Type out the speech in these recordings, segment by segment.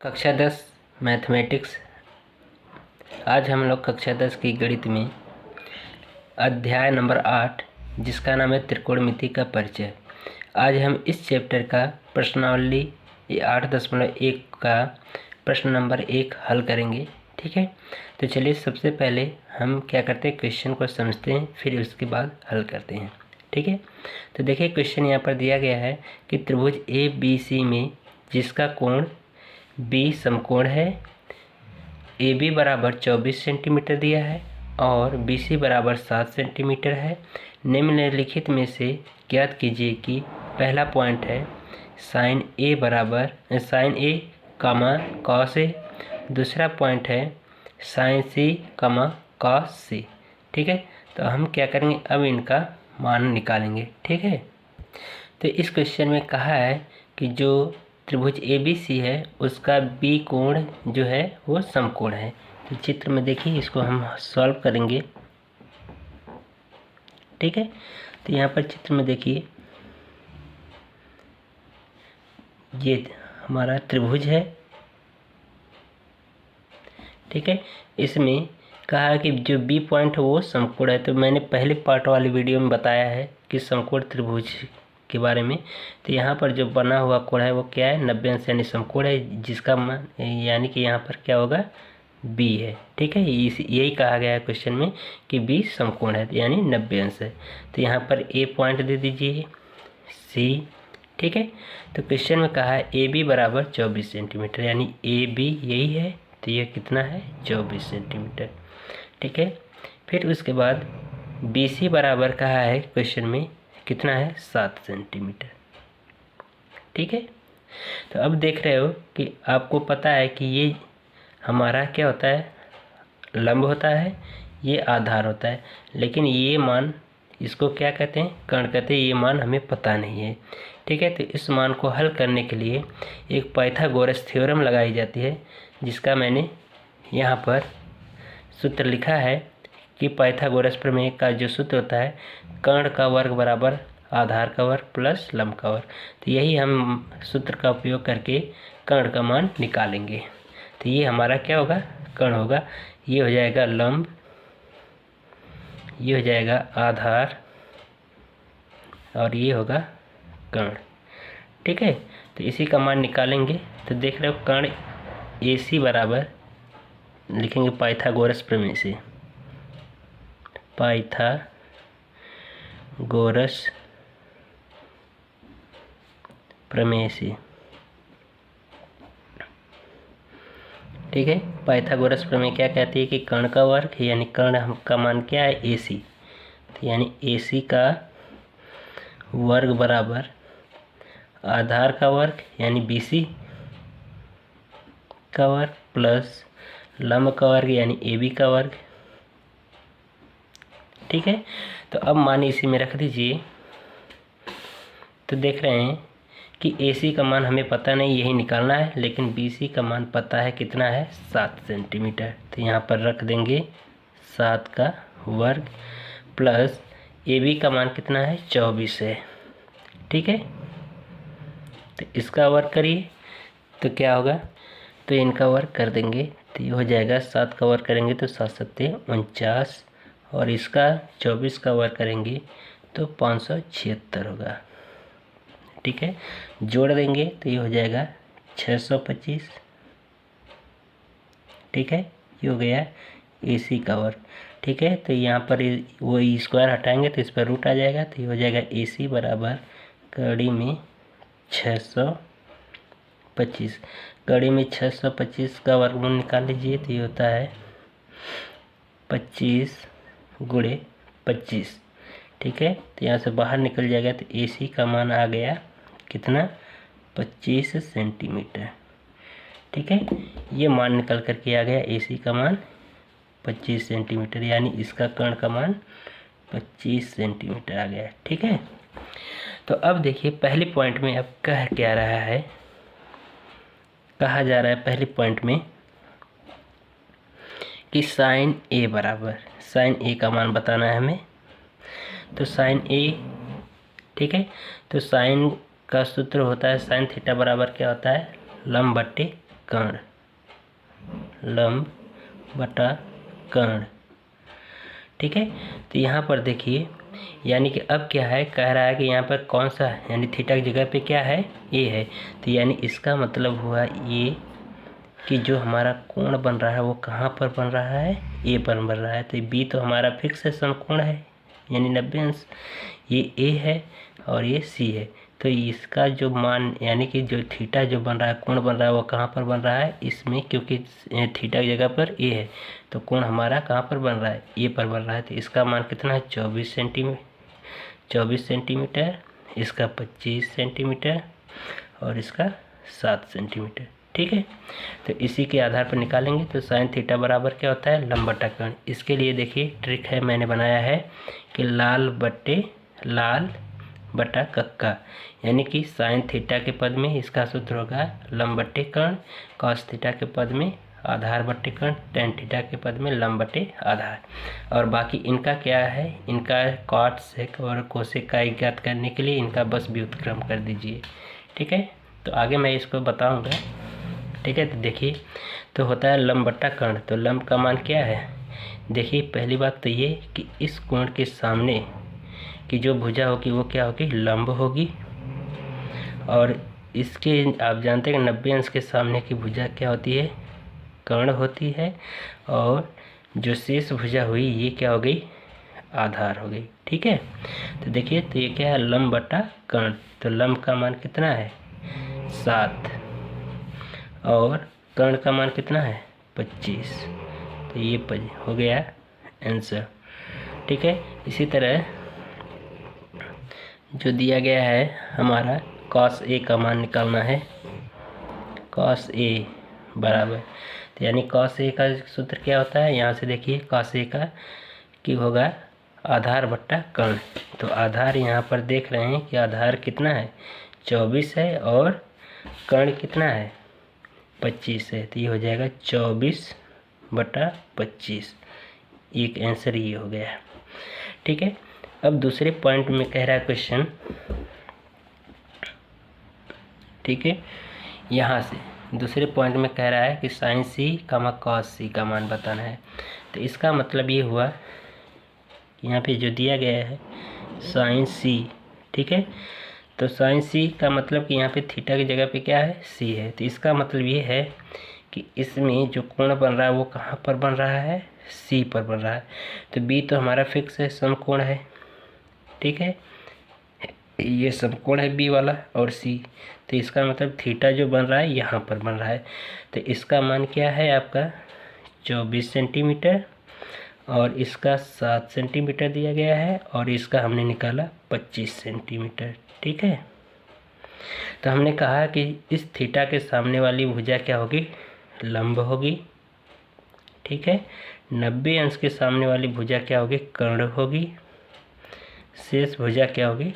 कक्षा 10 मैथमेटिक्स। आज हम लोग कक्षा 10 की गणित में अध्याय नंबर 8 जिसका नाम है त्रिकोणमिति का परिचय। आज हम इस चैप्टर का प्रश्नावली 8.1 का प्रश्न नंबर 1 हल करेंगे। ठीक है, तो चलिए सबसे पहले हम क्या करते हैं, क्वेश्चन को समझते हैं, फिर उसके बाद हल करते हैं। ठीक है, तो देखिए क्वेश्चन यहाँ पर दिया गया है कि त्रिभुज ABC में जिसका कोण B समकोण है, AB बराबर 24 सेंटीमीटर दिया है और BC बराबर 7 सेंटीमीटर है। निम्नलिखित में से ज्ञात कीजिए कि पहला पॉइंट है sine A comma cos A, दूसरा पॉइंट है sine C comma cos C। ठीक है, तो हम क्या करेंगे, अब इनका मान निकालेंगे। ठीक है, तो इस क्वेश्चन में कहा है कि जो त्रिभुज ABC है उसका B कोण जो है वो समकोण है। तो चित्र में देखिए, इसको हम सॉल्व करेंगे। ठीक है, तो यहाँ पर चित्र में देखिए, ये हमारा त्रिभुज है। ठीक है, इसमें कहा है कि जो B पॉइंट है वो समकोण है। तो मैंने पहले पार्ट वाली वीडियो में बताया है कि समकोण त्रिभुज के बारे में। तो यहाँ पर जो बना हुआ कोण है वो क्या है, 90 अंश यानी समकोण है, जिसका मान यानी कि यहाँ पर क्या होगा, B है। ठीक है, यही कहा गया है क्वेश्चन में कि B समकोण है यानी 90 अंश है। तो यहाँ पर A पॉइंट दे दीजिए, C। ठीक है, तो क्वेश्चन में कहा है AB बराबर 24 सेंटीमीटर यानी AB यही है, तो ये कितना है, 24 सेंटीमीटर। ठीक है, फिर उसके बाद BC बराबर कहा है क्वेश्चन में कितना है, 7 सेंटीमीटर। ठीक है, तो अब देख रहे हो कि आपको पता है कि ये हमारा क्या होता है, लंब होता है, ये आधार होता है, लेकिन ये मान इसको क्या कहते हैं, कर्ण कहते हैं। ये मान हमें पता नहीं है। ठीक है, तो इस मान को हल करने के लिए एक पाइथागोरस थ्योरम लगाई जाती है, जिसका मैंने यहाँ पर सूत्र लिखा है कि पाइथागोरस प्रमेय का जो सूत्र होता है, कर्ण का वर्ग बराबर आधार का वर्ग प्लस लंब का वर्ग। तो यही हम सूत्र का उपयोग करके कर्ण का मान निकालेंगे। तो ये हमारा क्या होगा, कर्ण होगा। ये हो जाएगा लंब, ये हो जाएगा आधार और ये होगा कर्ण। ठीक है, तो इसी का मान निकालेंगे। तो देख रहे हो कर्ण AC बराबर लिखेंगे पाइथागोरस प्रमेय से, पाइथागोरस प्रमेय से। ठीक है, पाइथागोरस प्रमेय क्या कहती है कि कर्ण का वर्ग यानी कर्ण का मान क्या है, AC। तो यानी AC का वर्ग बराबर आधार का वर्ग यानी BC का वर्ग प्लस लंब का वर्ग यानी AB का वर्ग। ठीक है, तो अब मान इसी में रख दीजिए। तो देख रहे हैं कि AC का मान हमें पता नहीं, यही निकालना है, लेकिन BC का मान पता है, कितना है, 7 सेंटीमीटर। तो यहाँ पर रख देंगे 7 का वर्ग प्लस AB का मान कितना है, 24 है। ठीक है, तो इसका वर्ग करिए तो क्या होगा, तो इनका वर्ग कर देंगे तो ये हो जाएगा, 7 का वर्ग करेंगे तो 7 सत्ते 49 और इसका 24 का वर्ग करेंगे तो 576 होगा। ठीक है, जोड़ देंगे तो ये हो जाएगा 625। ठीक है, ये हो गया AC का वर्ग। ठीक है, तो यहाँ पर वो स्क्वायर हटाएंगे तो इस पर रूट आ जाएगा, तो ये हो जाएगा AC बराबर कड़ी में 625। कड़ी में 625 का वर्गमूल निकाल लीजिए तो ये होता है 25 गुणे 25। ठीक है, तो यहाँ से बाहर निकल जाएगा तो AC का मान आ गया कितना, 25 सेंटीमीटर। ठीक है, ये मान निकल करके आ गया AC का मान 25 सेंटीमीटर, यानी इसका कर्ण का मान 25 सेंटीमीटर आ गया। ठीक है, तो अब देखिए पहले पॉइंट में अब कह क्या रहा है, कहा जा रहा है पहले पॉइंट में कि साइन A बराबर, साइन A का मान बताना है हमें। तो साइन A, ठीक है, तो साइन का सूत्र होता है साइन थीटा बराबर क्या होता है, लंब बट्टे कर्ण, लंब बटा कर्ण। ठीक है, तो यहाँ पर देखिए, यानी कि अब क्या है, कह रहा है कि यहाँ पर कौन सा, यानी थीटा की जगह पे क्या है, ए है। तो यानी इसका मतलब हुआ ये कि जो हमारा कोण बन रहा है वो कहाँ पर बन रहा है, ए पर बन रहा है। तो बी तो हमारा फिक्स है, समकोण है, यानी 90 अंश। ये ए है और ये सी है। तो इसका जो मान, यानी कि जो थीटा जो बन रहा है, कोण बन रहा है, वो कहाँ पर बन रहा है इसमें, क्योंकि थीटा की जगह पर ए है, तो कोण हमारा कहाँ पर बन रहा है, ए पर बन रहा है। तो इसका मान कितना है, 24 सेंटीमीटर, इसका 25 सेंटीमीटर और इसका 7 सेंटीमीटर। ठीक है, तो इसी के आधार पर निकालेंगे। तो साइन थीटा बराबर क्या होता है, लंब बटा कर्ण। इसके लिए देखिए ट्रिक है, मैंने बनाया है कि लाल बटा कक्का, यानी कि साइन थीटा के पद में इसका सूत्र होगा लंब बटे कर्ण, कॉस थीटा के पद में आधार बटे कर्ण, टेन थीटा के पद में लंब बटे आधार। और बाकी इनका क्या है, इनका कॉट सेक और कोसेक का ज्ञात करने के लिए इनका बस व्युत्क्रम कर दीजिए। ठीक है, तो आगे मैं इसको बताऊंगा। ठीक है, तो देखिए, तो होता है लंब बटा कर्ण। तो लंब का मान क्या है, देखिए पहली बात तो ये कि इस कोण के सामने की जो भुजा होगी वो क्या होगी, लंब होगी। और इसके आप जानते हैं कि 90 अंश के सामने की भुजा क्या होती है, कर्ण होती है। और जो शेष भुजा हुई ये क्या हो गई, आधार हो गई। ठीक है, तो देखिए, तो ये क्या है, लंब बटा कर्ण। तो लंब का मान कितना है, 7, और कर्ण का मान कितना है, 25। तो ये हो गया आंसर। ठीक है, इसी तरह जो दिया गया है हमारा कॉस ए का मान निकालना है, कॉस ए बराबर, तो यानी कॉस ए का सूत्र क्या होता है, यहाँ से देखिए कॉस ए का कि होगा आधार बट्टा कर्ण। तो आधार यहाँ पर देख रहे हैं कि आधार कितना है, 24 है, और कर्ण कितना है, 25 है। तो ये हो जाएगा 24/25। एक आंसर ये हो गया। ठीक है, अब दूसरे पॉइंट में कह रहा है क्वेश्चन, ठीक है, यहाँ से दूसरे पॉइंट में कह रहा है कि साइन सी कॉस सी का मान बताना है। तो इसका मतलब ये हुआ कि यहाँ पे जो दिया गया है साइन सी, ठीक है, तो साइन सी का मतलब कि यहाँ पे थीटा की जगह पे क्या है, सी है। तो इसका मतलब ये है कि इसमें जो कोण बन रहा है वो कहाँ पर बन रहा है, सी पर बन रहा है। तो बी तो हमारा फिक्स है, समकोण है। ठीक है, ये समकोण है बी वाला और सी। तो इसका मतलब थीटा जो बन रहा है यहाँ पर बन रहा है। तो इसका मान क्या है आपका 24 सेंटीमीटर, और इसका 7 सेंटीमीटर दिया गया है, और इसका हमने निकाला 25 सेंटीमीटर। ठीक है, तो हमने कहा कि इस थीटा के सामने वाली भुजा क्या होगी, लंब होगी। ठीक है, 90 अंश के सामने वाली भुजा क्या होगी, कर्ण होगी। शेष भुजा क्या होगी,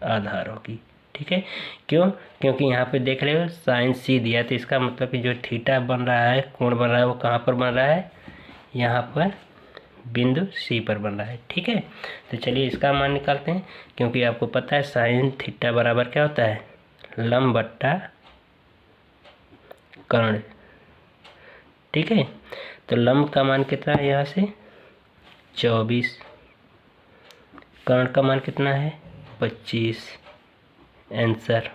आधार होगी। ठीक है, क्यों, क्योंकि यहाँ पे देख रहे हो साइन सी दिया, तो इसका मतलब कि जो थीटा बन रहा है, कोण बन रहा है, वो कहाँ पर बन रहा है, यहाँ पर बिंदु सी पर बन रहा है। ठीक है, तो चलिए इसका मान निकालते हैं, क्योंकि आपको पता है साइन थीटा बराबर क्या होता है, लंब बट्टा कर्ण। ठीक है, तो लंब का मान कितना है, यहाँ से 24, कर्ण का मान कितना है 25, आंसर।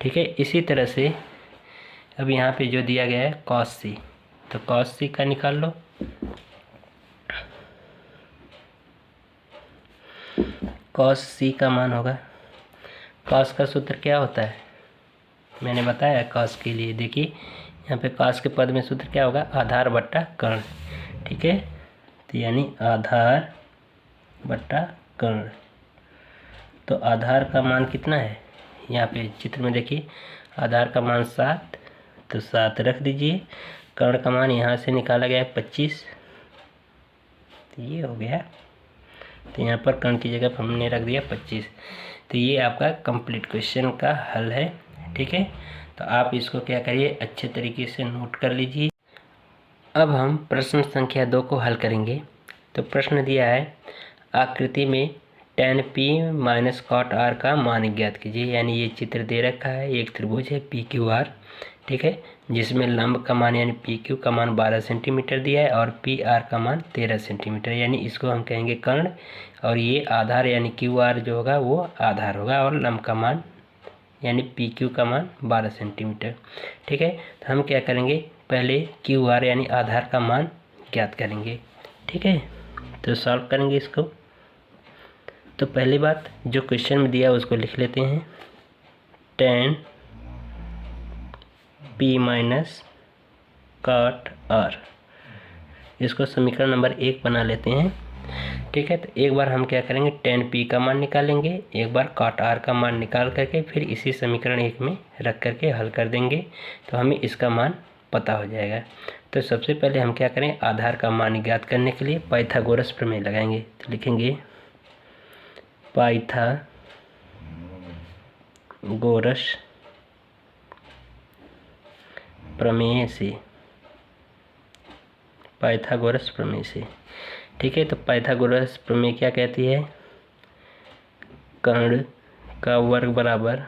ठीक है, इसी तरह से अब यहाँ पे जो दिया गया है कॉस सी, तो कॉस सी का निकाल लो। कॉस सी का मान होगा, कॉस का सूत्र क्या होता है, मैंने बताया कॉस के लिए। देखिए यहाँ पे कॉस के पद में सूत्र क्या होगा, आधार बट्टा कर्ण। ठीक है, तो यानी आधार बट्टा कर्ण। तो आधार का मान कितना है, यहाँ पे चित्र में देखिए आधार का मान 7, तो 7 रख दीजिए। कर्ण का मान यहाँ से निकाला गया है 25, तो ये हो गया। तो यहाँ पर कर्ण की जगह हमने रख दिया 25। तो ये आपका कंप्लीट क्वेश्चन का हल है। ठीक है, तो आप इसको क्या करिए, अच्छे तरीके से नोट कर लीजिए। अब हम प्रश्न संख्या 2 को हल करेंगे। तो प्रश्न दिया है, आकृति में tan p - cot r का मान ज्ञात कीजिए। यानी ये चित्र दे रखा है, एक त्रिभुज है PQR, ठीक है, जिसमें लंब का मान यानी पी क्यू का मान 12 सेंटीमीटर दिया है और पी आर का मान 13 सेंटीमीटर, यानी इसको हम कहेंगे कर्ण, और ये आधार यानी क्यू आर जो होगा वो आधार होगा, और लंब का मान यानी पी क्यू का मान 12 सेंटीमीटर। ठीक है, तो हम क्या करेंगे, पहले क्यू आर यानी आधार का मान ज्ञात करेंगे। ठीक है, तो सॉल्व करेंगे इसको। तो पहली बात जो क्वेश्चन में दिया उसको लिख लेते हैं, tan P minus cot R, इसको समीकरण नंबर 1 बना लेते हैं। ठीक है, तो एक बार हम क्या करेंगे, tan P का मान निकालेंगे, एक बार cot R का मान निकाल करके फिर इसी समीकरण 1 में रख करके हल कर देंगे, तो हमें इसका मान पता हो जाएगा। तो सबसे पहले हम क्या करें, आधार का मान ज्ञात करने के लिए पाइथागोरस प्रमेय लगाएंगे। तो लिखेंगे पाइथागोरस प्रमेय से, पाइथागोरस प्रमेय से। ठीक है, तो पाइथागोरस प्रमेय क्या कहती है, कर्ण का वर्ग बराबर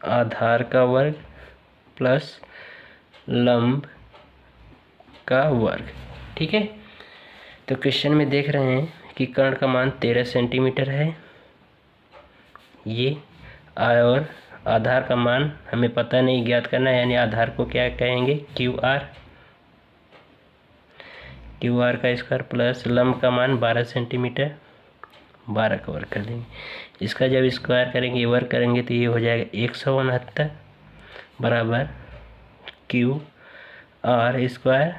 आधार का वर्ग प्लस लंब का वर्ग। ठीक है, तो क्वेश्चन में देख रहे हैं कि कर्ण का मान 13 सेंटीमीटर है ये, और आधार का मान हमें पता नहीं, ज्ञात करना है, यानी आधार को क्या कहेंगे, क्यू आर का स्क्वायर प्लस लंब का मान 12 सेंटीमीटर, 12 का वर्ग कर देंगे। इसका जब स्क्वायर करेंगे, वर्ग करेंगे, तो ये हो जाएगा 169 बराबर क्यू आर स्क्वायर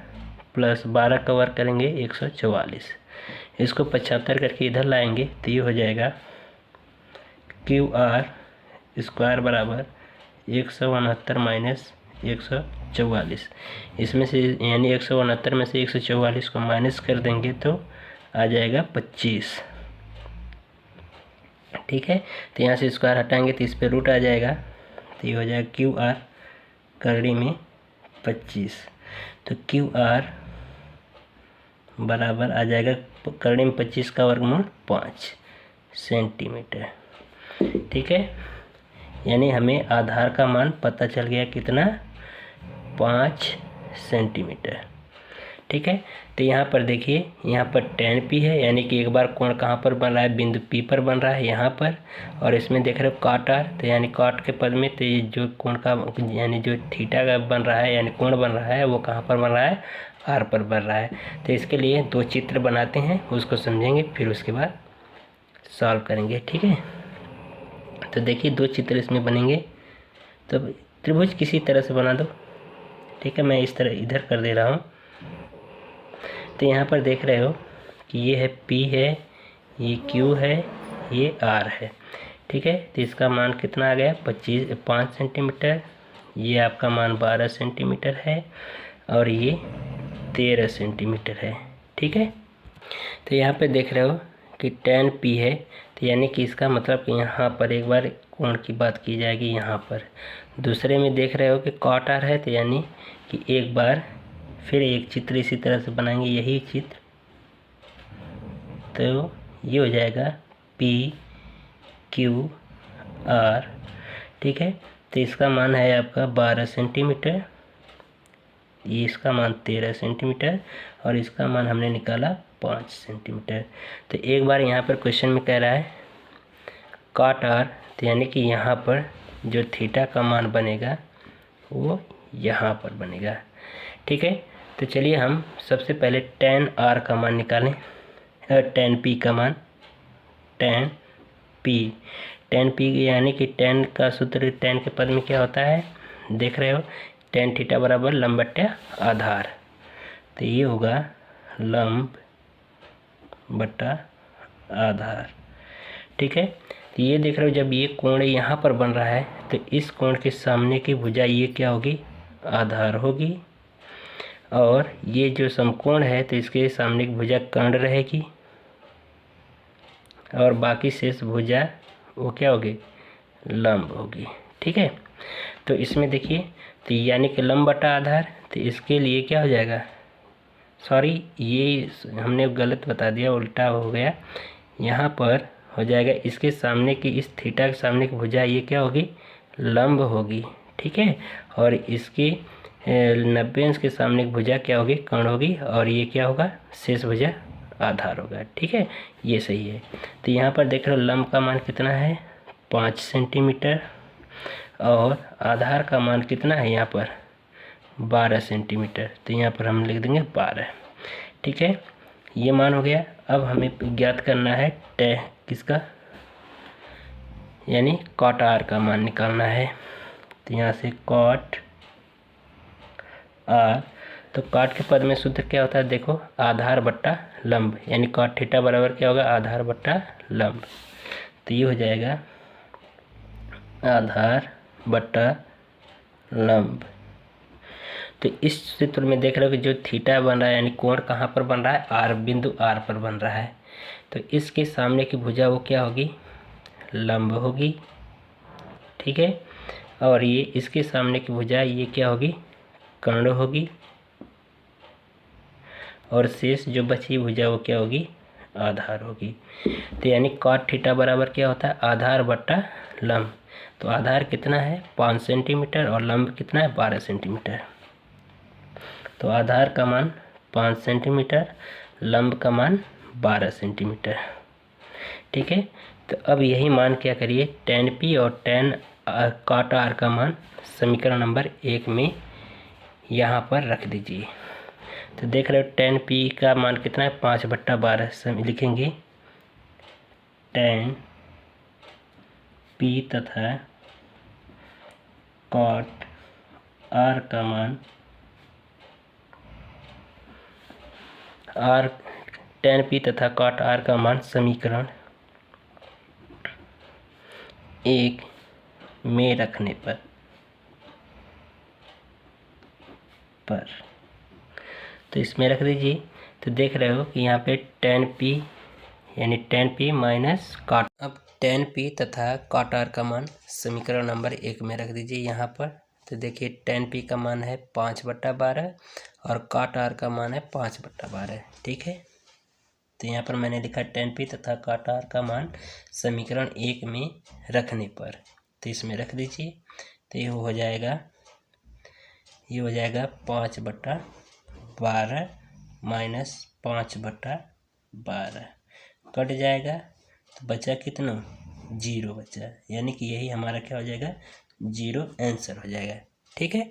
प्लस 12 का वर्ग करेंगे 144। इसको 75 करके इधर लाएंगे तो ये हो जाएगा क्यू आर स्क्वायर बराबर 169 माइनस 144। इसमें से यानी 169 में से 144 को माइनस कर देंगे तो आ जाएगा 25। ठीक है, तो यहाँ से स्क्वायर हटाएंगे तो इस पर रूट आ जाएगा, तो ये हो जाएगा क्यू आर करड़ी में 25। तो क्यू आर बराबर आ जाएगा करड़ी में 25 का वर्गमूल 5 सेंटीमीटर। ठीक है, यानी हमें आधार का मान पता चल गया कितना, 5 सेंटीमीटर। ठीक है, तो यहाँ पर देखिए, यहाँ पर tan P है, यानी कि एक बार कोण कहाँ पर बन रहा है, बिंदु P पर बन रहा है यहाँ पर, और इसमें देख रहे हो cot R, तो यानी cot के पद में, तो ये जो कोण का यानी जो थीटा का बन रहा है यानी कोण बन रहा है वो कहाँ पर बन रहा है, R पर बन रहा है। तो इसके लिए दो चित्र बनाते हैं, उसको समझेंगे, फिर उसके बाद सॉल्व करेंगे। ठीक है, तो देखिए दो चित्र इसमें बनेंगे, तो त्रिभुज किसी तरह से बना दो। ठीक है, मैं इस तरह इधर कर दे रहा हूँ। तो यहाँ पर देख रहे हो कि ये है P है, ये Q है, ये R है। ठीक है, तो इसका मान कितना आ गया, 5 सेंटीमीटर, ये आपका मान 12 सेंटीमीटर है, और ये 13 सेंटीमीटर है। ठीक है, तो यहाँ पे देख रहे हो कि tan P है, तो यानी कि इसका मतलब कि यहाँ पर एक बार कोण की बात की जाएगी यहाँ पर। दूसरे में देख रहे हो कि cot R है, तो यानी कि एक बार फिर एक चित्र इसी तरह से बनाएंगे, यही चित्र, तो ये हो जाएगा P Q R। ठीक है, तो इसका मान है आपका 12 सेंटीमीटर, ये इसका मान 13 सेंटीमीटर, और इसका मान हमने निकाला 5 सेंटीमीटर। तो एक बार यहाँ पर क्वेश्चन में कह रहा है cot R, तो यानी कि यहाँ पर जो थीटा का मान बनेगा वो यहाँ पर बनेगा। ठीक है, तो चलिए हम सबसे पहले tan R का मान निकालें, tan P का मान, tan P यानी कि tan का सूत्र, tan के पद में क्या होता है, देख रहे हो, tan थीटा बराबर लंब बट्टा आधार, तो ये होगा लंब बट्टा आधार। ठीक है, तो ये देख रहे हो जब ये कोण यहाँ पर बन रहा है तो इस कोण के सामने की भुजा ये क्या होगी, आधार होगी, और ये जो समकोण है तो इसके सामने की भुजा कर्ण रहेगी, और बाकी शेष भुजा वो क्या होगी, लंब होगी। ठीक है, तो इसमें देखिए, तो यानी कि लंब बटा आधार, तो इसके लिए क्या हो जाएगा, सॉरी ये हमने गलत बता दिया, उल्टा हो गया, यहाँ पर हो जाएगा इसके सामने की, इस थीटा के सामने की भुजा ये क्या होगी, लंब होगी। ठीक है। और इसकी 90 अंश के सामने की भुजा क्या होगी, कर्ण होगी, और ये क्या होगा, शेष भुजा आधार होगा। ठीक है, ये सही है। तो यहाँ पर देख रहे हो लंब का मान कितना है 5 सेंटीमीटर, और आधार का मान कितना है यहाँ पर 12 सेंटीमीटर। तो यहाँ पर हम लिख देंगे 12। ठीक है, ये मान हो गया। अब हमें ज्ञात करना है किसका, यानी कॉट आर का मान निकालना है। तो यहाँ से कॉट आर, तो कॉट के पद में सूत्र क्या होता है, देखो आधार बट्टा लंब, यानी कॉट थीटा बराबर क्या होगा, आधार बट्टा लंब। तो ये हो जाएगा आधार बट्टा लंब। तो इस सूत्र में देख रहे हो कि जो थीटा बन रहा है, यानी कोण कहाँ पर बन रहा है, आर, बिंदु आर पर बन रहा है। तो इसके सामने की भुजा वो क्या होगी, लंब होगी। ठीक है, और ये इसके सामने की भुजा ये क्या होगी, कर्ण होगी, और शेष जो बची भुजा वो क्या होगी, आधार होगी। तो यानी कॉट थीटा बराबर क्या होता है, आधार बट्टा लंब। तो आधार कितना है 5 सेंटीमीटर और लंब कितना है 12 सेंटीमीटर। तो आधार का मान 5 सेंटीमीटर, लंब का मान 12 सेंटीमीटर। ठीक है, तो अब यही मान क्या करिए, tan P और tan कॉट आर का मान समीकरण नंबर 1 में यहाँ पर रख दीजिए। तो देख रहे हो tan P का मान कितना है 5/12 लिखेंगे। tan P तथा कॉट आर का मान tan P तथा कॉट आर का मान समीकरण 1 में रखने पर तो इसमें रख दीजिए। तो देख रहे हो कि यहाँ पे tan P यानी tan P माइनस कॉट, अब tan P तथा कॉट आर का मान समीकरण नंबर 1 में रख दीजिए यहाँ पर। तो देखिए tan P का मान है 5/12 और कॉट आर का मान है 5/12। ठीक है, तो यहाँ पर मैंने लिखा tan P तथा कॉट आर का मान समीकरण 1 में रखने पर, तो इसमें रख दीजिए। तो ये हो जाएगा 5/12 माइनस 5/12 कट जाएगा, तो बचा कितना 0 बचा, यानी कि यही हमारा क्या हो जाएगा 0 आंसर हो जाएगा। ठीक है।